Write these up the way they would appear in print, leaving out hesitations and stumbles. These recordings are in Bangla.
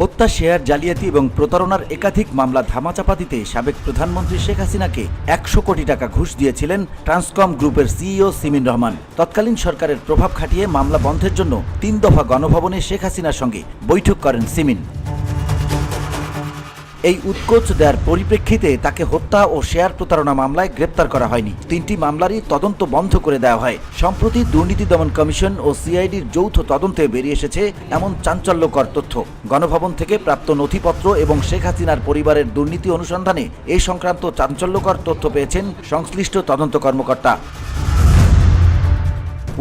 হত্যা, শেয়ার জালিয়াতি এবং প্রতারণার একাধিক মামলা ধামাচাপা দিতে সাবেক প্রধানমন্ত্রী শেখ হাসিনাকে ১০০ কোটি টাকা ঘুষ দিয়েছিলেন ট্রান্সকম গ্রুপের সিইও সিমিন রহমান। তৎকালীন সরকারের প্রভাব খাটিয়ে মামলা বন্ধের জন্য ৩ দফা গণভবনে শেখ হাসিনার সঙ্গে বৈঠক করেন সিমিন। এই উৎকোচ দেওয়ার পরিপ্রেক্ষিতে তাকে হত্যা ও শেয়ার প্রতারণা মামলায় গ্রেপ্তার করা হয়নি। ৩টি মামলারই তদন্ত বন্ধ করে দেওয়া হয়। সম্প্রতি দুর্নীতি দমন কমিশন ও সিআইডির যৌথ তদন্তে বেরিয়ে এসেছে এমন চাঞ্চল্যকর তথ্য। গণভবন থেকে প্রাপ্ত নথিপত্র এবং শেখ হাসিনার পরিবারের দুর্নীতি অনুসন্ধানে এই সংক্রান্ত চাঞ্চল্যকর তথ্য পেয়েছেন সংশ্লিষ্ট তদন্ত কর্মকর্তা।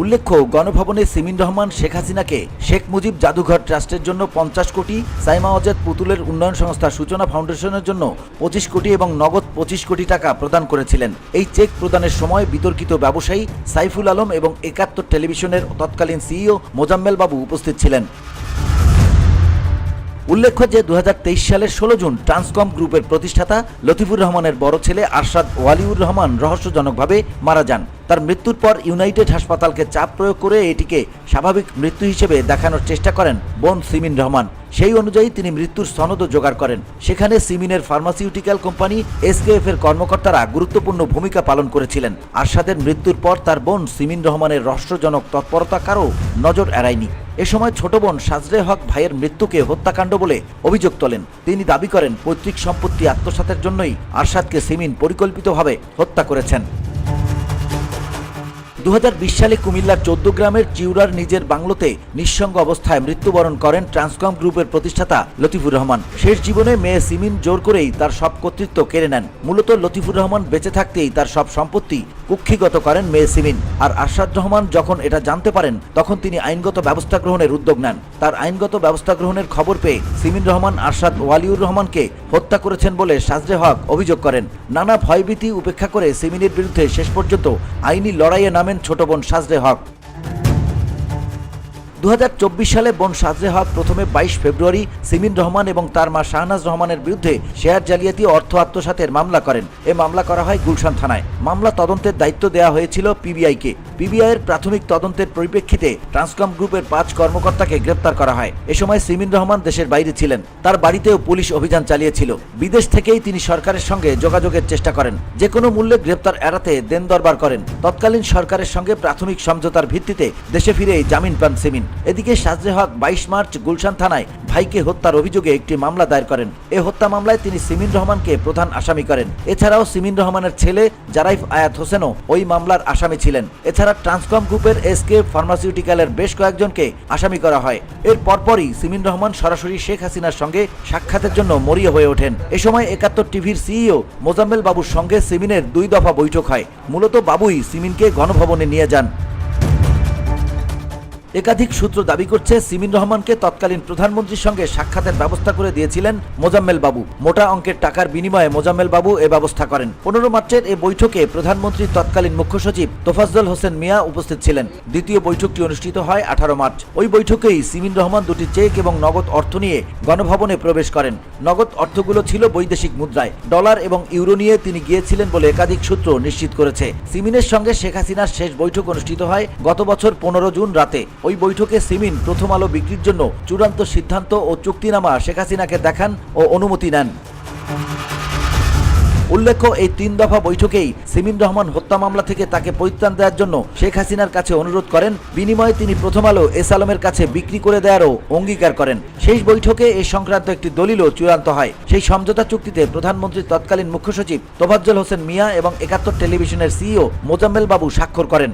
উল্লেখ্য, গণভবনে সিমিন রহমান শেখ হাসিনাকে শেখ মুজিব জাদুঘর ট্রাস্টের জন্য ৫০ কোটি, সাইমা ওয়াজেদ পুতুলের উন্নয়ন সংস্থা সূচনা ফাউন্ডেশনের জন্য ২৫ কোটি এবং নগদ ২৫ কোটি টাকা প্রদান করেছিলেন। এই চেক প্রদানের সময় বিতর্কিত ব্যবসায়ী সাইফুল আলম এবং ৭১ টেলিভিশনের তৎকালীন সিইও মোজাম্মেল বাবু উপস্থিত ছিলেন। উল্লেখ্য যে ২০২৩ সালের ১৬ জুন ট্রান্সকম গ্রুপের প্রতিষ্ঠাতা লতিফুর রহমানের বড় ছেলে আরশাদ ওয়ালিউর রহমান রহস্যজনকভাবে মারা যান। তার মৃত্যুর পর ইউনাইটেড হাসপাতালকে চাপ প্রয়োগ করে এটিকে স্বাভাবিক মৃত্যু হিসেবে দেখানোর চেষ্টা করেন বোন সিমিন রহমান। সেই অনুযায়ী তিনি মৃত্যুর সনদও জোগাড় করেন। সেখানে সিমিনের ফার্মাসিউটিক্যাল কোম্পানি এসকেএফ এর কর্মকর্তারা গুরুত্বপূর্ণ ভূমিকা পালন করেছিলেন। আরশাদের মৃত্যুর পর তার বোন সিমিন রহমানের রহস্যজনক তৎপরতা কারও নজর এড়ায়নি। এ সময় ছোট বোন সাজরে হক ভাইয়ের মৃত্যুকে হত্যাকাণ্ড বলে অভিযোগ তোলেন। তিনি দাবি করেন পৈতৃক সম্পত্তি আত্মসাতের জন্যই আরশাদকে সিমিন পরিকল্পিতভাবে হত্যা করেছেন। ২০২০ সালে কুমিল্লার ১৪ গ্রামের চিউরার নিজের বাংলোতে নিঃসঙ্গ অবস্থায় মৃত্যুবরণ করেন ট্রান্সকম গ্রুপের প্রতিষ্ঠাতা লতিফুর রহমান। শেষ জীবনে মেয়ে সিমিন জোর করেই তার সব কর্তৃত্ব কেড়ে নেন। মূলত লতিফুর রহমান বেঁচে থাকতেই তার সব সম্পত্তি কুক্ষিগত করেন মেয়ে সিমিন। আর আরশাদ রহমান যখন এটা জানতে পারেন তখন তিনি আইনগত ব্যবস্থা গ্রহণের উদ্যোগ নেন। তার আইনগত ব্যবস্থা গ্রহণের খবর পেয়ে সিমিন রহমান আরশাদ ওয়ালিউর রহমানকে হত্যা করেছেন বলে সাজরে হক অভিযোগ করেন। নানা ভয়ভীতি উপেক্ষা করে সিমিনের বিরুদ্ধে শেষ পর্যন্ত আইনি লড়াইয়ে নামেন ছোট বোন সাজরে হক। ২০২৪ সালে বোন সাজরে হক প্রথমে ২২ ফেব্রুয়ারি সিমিন রহমান এবং তার মা শাহনাজ রহমানের বিরুদ্ধে শেয়ার জালিয়াতি অর্থ আত্মসাতের মামলা করেন। এ মামলা করা হয় গুলশান থানায়। মামলা তদন্তের দায়িত্ব দেওয়া হয়েছিল পিবিআইকে। পিবিআইয়ের প্রাথমিক তদন্তের পরিপ্রেক্ষিতে ট্রান্সকম গ্রুপের ৫ কর্মকর্তাকে গ্রেপ্তার করা হয়। এ সময় সিমিন রহমান দেশের বাইরে ছিলেন। তার বাড়িতেও পুলিশ অভিযান চালিয়েছিল। বিদেশ থেকেই তিনি সরকারের সঙ্গে যোগাযোগের চেষ্টা করেন। যে কোনো মূল্যে গ্রেপ্তার এড়াতে দেন দরবার করেন। তৎকালীন সরকারের সঙ্গে প্রাথমিক সমঝোতার ভিত্তিতে দেশে ফিরেই জামিন পান সিমিন। এদিকে সাজরে হক ২২ মার্চ গুলশান থানায় ভাইকে হত্যার অভিযোগে একটি মামলা দায়ের করেন। এ হত্যা মামলায় তিনি সিমিন রহমানকে প্রধান আসামি করেন। এছাড়াও সিমিন রহমানের ছেলে জারাইফ আয়াত হোসেনও ওই মামলার আসামি ছিলেন। এছাড়া ট্রান্সকম গ্রুপের এসকেএফ ফার্মাসিউটিক্যালের বেশ কয়েকজনকে আসামি করা হয়। এর পরপরই সিমিন রহমান সরাসরি শেখ হাসিনার সঙ্গে সাক্ষাতের জন্য মরিয়া হয়ে ওঠেন। এ সময় ৭১ টিভির সিইও মোজাম্মেল বাবুর সঙ্গে সিমিনের ২ দফা বৈঠক হয়। মূলত বাবুই সিমিনকে গণভবনে নিয়ে যান। একাধিক সূত্র দাবি করছে সিমিন রহমানকে তৎকালীন প্রধানমন্ত্রীর সঙ্গে সাক্ষাতের ব্যবস্থা করে দিয়েছিলেন মোজাম্মেল বাবু। মোটা অঙ্কের টাকার বিনিময়ে মোজাম্মেল বাবু এ ব্যবস্থা করেন। ১৫ মার্চের এ বৈঠকে প্রধানমন্ত্রীর তৎকালীন মুখ্য সচিব তোফাজ্জল হোসেন মিয়া উপস্থিত ছিলেন। দ্বিতীয় বৈঠকটি অনুষ্ঠিত হয় ১৮ মার্চ। ওই বৈঠকেই সিমিন রহমান ২টি চেক এবং নগদ অর্থ নিয়ে গণভবনে প্রবেশ করেন। নগদ অর্থগুলো ছিল বৈদেশিক মুদ্রায়। ডলার এবং ইউরো নিয়ে তিনি গিয়েছিলেন বলে একাধিক সূত্র নিশ্চিত করেছে। সিমিনের সঙ্গে শেখ হাসিনার শেষ বৈঠক অনুষ্ঠিত হয় গত বছর ১৫ জুন রাতে। ওই বৈঠকে সিমিন প্রথম আলো বিক্রির জন্য চূড়ান্ত সিদ্ধান্ত ও চুক্তিনামা শেখ হাসিনাকে দেখান ও অনুমতি নেন। উল্লেখ্য, এই ৩ দফা বৈঠকেই সিমিন রহমান হত্যা মামলা থেকে তাকে পরিত্রাণ দেওয়ার জন্য শেখ হাসিনার কাছে অনুরোধ করেন। বিনিময়ে তিনি প্রথম আলো এস আলমের কাছে বিক্রি করে দেওয়ারও অঙ্গীকার করেন। শেষ বৈঠকে এ সংক্রান্ত একটি দলিলও চূড়ান্ত হয়। সেই সমঝোতা চুক্তিতে প্রধানমন্ত্রীর তৎকালীন মুখ্য সচিব তোফাজ্জল হোসেন মিয়া এবং ৭১ টেলিভিশনের সিইও মোজাম্মেল বাবু স্বাক্ষর করেন।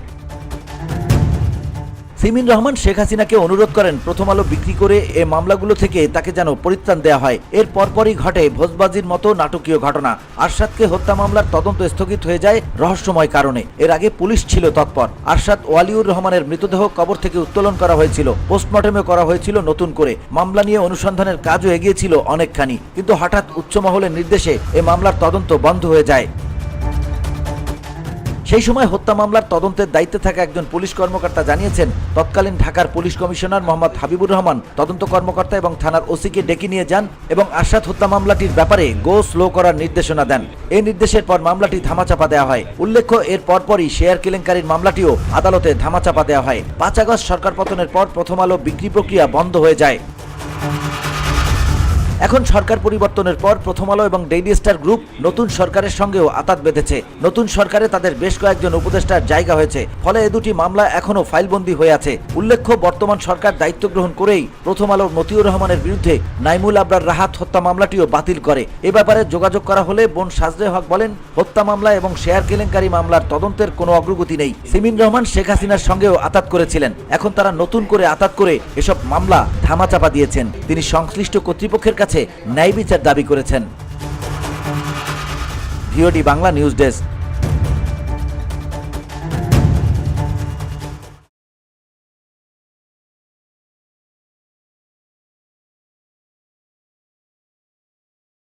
সিমিন রহমান শেখ হাসিনাকে অনুরোধ করেন প্রথম আলো বিক্রি করে এ মামলাগুলো থেকে তাকে যেন পরিত্রাণ দেওয়া হয়। এর পরপরই ঘটে ভোজবাজির মতো নাটকীয় ঘটনা। আরশাদকে হত্যা মামলার তদন্ত স্থগিত হয়ে যায় রহস্যময় কারণে। এর আগে পুলিশ ছিল তৎপর। আরশাদ ওয়ালিউর রহমানের মৃতদেহ কবর থেকে উত্তোলন করা হয়েছিল। পোস্টমর্টেমে করা হয়েছিল নতুন করে। মামলা নিয়ে অনুসন্ধানের কাজও এগিয়েছিল অনেকখানি। কিন্তু হঠাৎ উচ্চ মহলের নির্দেশে এ মামলার তদন্ত বন্ধ হয়ে যায়। সেই সময় হত্যা মামলার তদন্তের দায়িত্বে থাকা একজন পুলিশ কর্মকর্তা জানিয়েছেন, তৎকালীন ঢাকার পুলিশ কমিশনার মোহাম্মদ হাবিবুর রহমান তদন্ত কর্মকর্তা এবং থানার ওসিকে ডেকে নিয়ে যান এবং আরশাদ হত্যা মামলাটির ব্যাপারে গো স্লো করার নির্দেশনা দেন। এই নির্দেশের পর মামলাটি ধামাচাপা দেওয়া হয়। উল্লেখ্য, এর পরপরই শেয়ার কেলেঙ্কারির মামলাটিও আদালতে ধামাচাপা দেওয়া হয়। ৫ আগস্ট সরকার পতনের পর প্রথম আলো বিক্রি প্রক্রিয়া বন্ধ হয়ে যায়। এখন সরকার পরিবর্তনের পর প্রথম আলো এবং ডেইলি স্টার গ্রুপ নতুন সরকারের সঙ্গেও আঁতাত বেঁধেছে। নতুন সরকারে তাদের বেশ কয়েকজন উপদেষ্টার জায়গা হয়েছে, ফলে এ দুটি মামলা এখনও ফাইলবন্দি হয়ে আছে। উল্লেখ্য, বর্তমান সরকার দায়িত্ব গ্রহণ করেই প্রথম আলোর মতিউর রহমানের বিরুদ্ধে নাইমুল আবরার রাহাত হত্যা মামলাটিও বাতিল করে। এ ব্যাপারে যোগাযোগ করা হলে বোন সাজরে হক বলেন, হত্যা মামলা এবং শেয়ার কেলেঙ্কারি মামলার তদন্তের কোনো অগ্রগতি নেই। সিমিন রহমান শেখ হাসিনার সঙ্গেও আঁতাত করেছিলেন, এখন তারা নতুন করে আঁতাত করে এসব মামলা ধামাচাপা দিয়েছেন। তিনি সংশ্লিষ্ট কর্তৃপক্ষের কাছে ন্যায় বিচার দাবি করেছেন। VOD Bangla news desk.